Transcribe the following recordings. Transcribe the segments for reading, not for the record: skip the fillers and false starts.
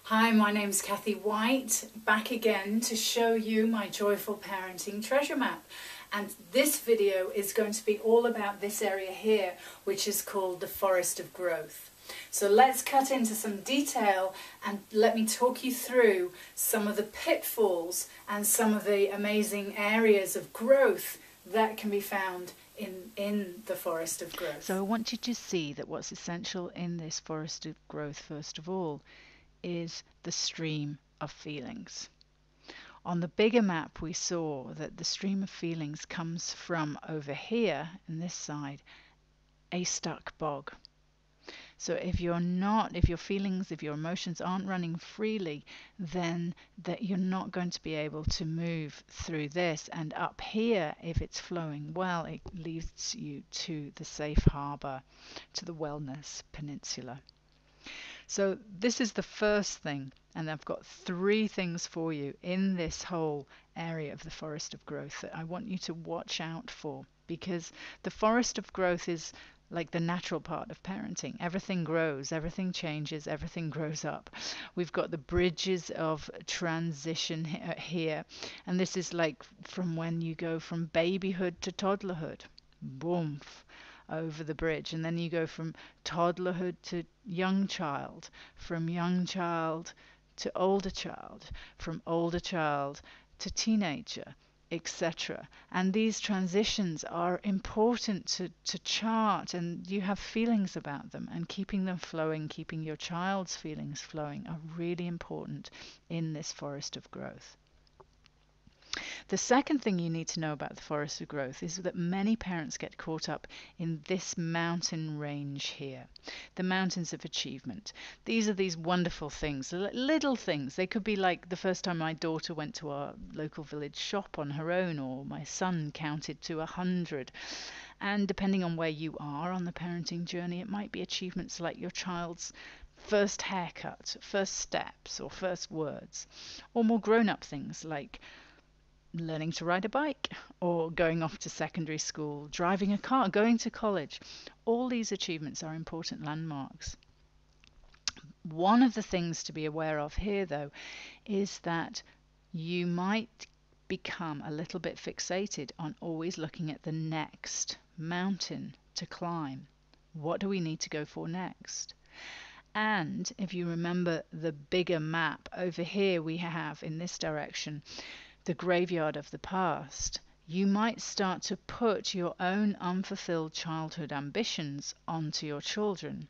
Hi, my name's Kathy White, back again to show you my Joyful Parenting treasure map. And this video is going to be all about this area here, which is called the Forest of Growth. So let's cut into some detail and let me talk you through some of the pitfalls and some of the amazing areas of growth that can be found in the Forest of Growth. So I want you to see that what's essential in this Forest of Growth, first of all, is the stream of feelings. On the bigger map we saw that the stream of feelings comes from over here in this side, a stuck bog. So if your feelings, if your emotions aren't running freely, then that you're not going to be able to move through this. And up here, if it's flowing well, it leads you to the safe harbor, to the wellness peninsula. So this is the first thing, and I've got 3 things for you in this whole area of the Forest of Growth that I want you to watch out for, because the Forest of Growth is like the natural part of parenting. Everything grows, everything changes, everything grows up. We've got the bridges of transition here, and this is like from when you go from babyhood to toddlerhood. Boom. Over the bridge, and then you go from toddlerhood to young child, from young child to older child, from older child to teenager, etc. And these transitions are important to chart, and you have feelings about them, and keeping them flowing, keeping your child's feelings flowing are really important in this Forest of Growth. The second thing you need to know about the Forest of Growth is that many parents get caught up in this mountain range here, the mountains of achievement. These are these wonderful things, little things. They could be like the first time my daughter went to our local village shop on her own, or my son counted to 100. And depending on where you are on the parenting journey, it might be achievements like your child's first haircut, first steps, or first words, or more grown-up things like learning to ride a bike, or going off to secondary school, driving a car, going to college. All these achievements are important landmarks. One of the things to be aware of here, though, is that you might become a little bit fixated on always looking at the next mountain to climb. What do we need to go for next? And if you remember the bigger map over here, we have in this direction the graveyard of the past. You might start to put your own unfulfilled childhood ambitions onto your children.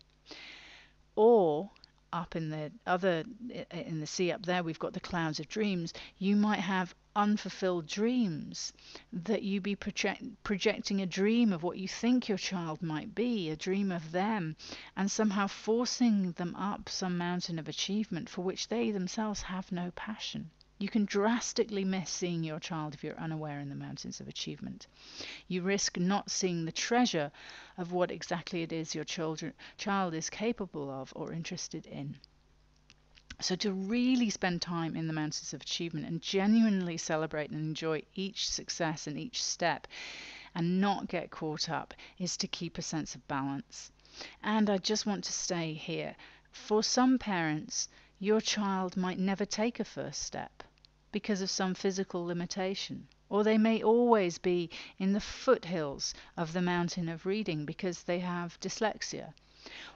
Or up in the sea up there, we've got the clouds of dreams. You might have unfulfilled dreams, that you be projecting a dream of what you think your child might be, a dream of them, and somehow forcing them up some mountain of achievement for which they themselves have no passion. You can drastically miss seeing your child if you're unaware in the mountains of achievement. You risk not seeing the treasure of what exactly it is your child is capable of or interested in. So to really spend time in the mountains of achievement and genuinely celebrate and enjoy each success and each step and not get caught up is to keep a sense of balance. And I just want to stay here. For some parents, your child might never take a first step because of some physical limitation, or they may always be in the foothills of the mountain of reading because they have dyslexia.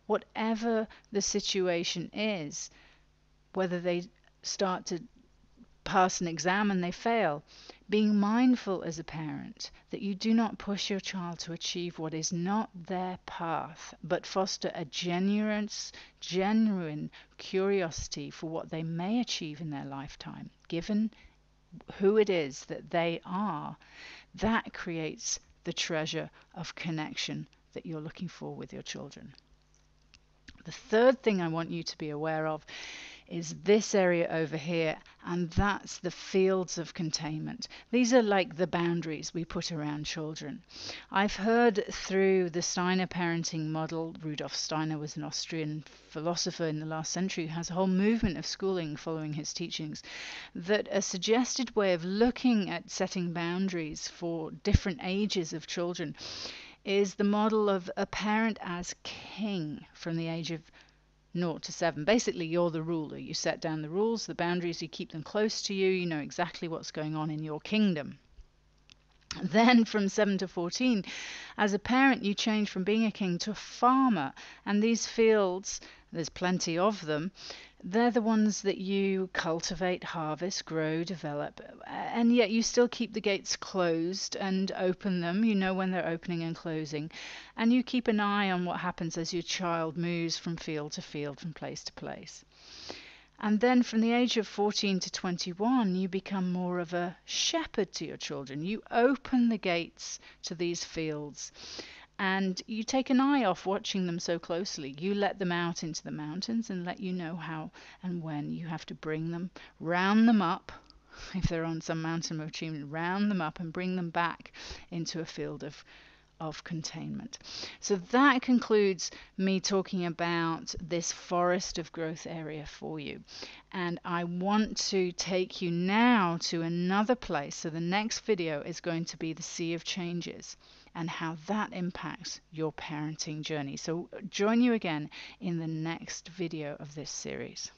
Whatever the situation is, whether they start to pass an exam and they fail, being mindful as a parent that you do not push your child to achieve what is not their path, but foster a genuine curiosity for what they may achieve in their lifetime, given who it is that they are. That creates the treasure of connection that you're looking for with your children. The third thing I want you to be aware of is this area over here, and that's the fields of containment. These are like the boundaries we put around children. I've heard through the Steiner parenting model, Rudolf Steiner was an Austrian philosopher in the last century who has a whole movement of schooling following his teachings, that a suggested way of looking at setting boundaries for different ages of children is the model of a parent as king from the age of 0 to 7. Basically, you're the ruler. You set down the rules, the boundaries, you keep them close to you. You know exactly what's going on in your kingdom. Then from 7 to 14, as a parent, you change from being a king to a farmer. And these fields, there's plenty of them, they're the ones that you cultivate, harvest, grow, develop, and yet you still keep the gates closed and open them. You know when they're opening and closing. And you keep an eye on what happens as your child moves from field to field, from place to place. And then from the age of 14 to 21, you become more of a shepherd to your children. You open the gates to these fields and you take an eye off watching them so closely. You let them out into the mountains and let you know how and when you have to bring them, round them up. If they're on some mountain of achievement, round them up and bring them back into a field of containment. So that concludes me talking about this forest of growth area for you. And I want to take you now to another place. So the next video is going to be the Sea of Changes and how that impacts your parenting journey. So join you again in the next video of this series.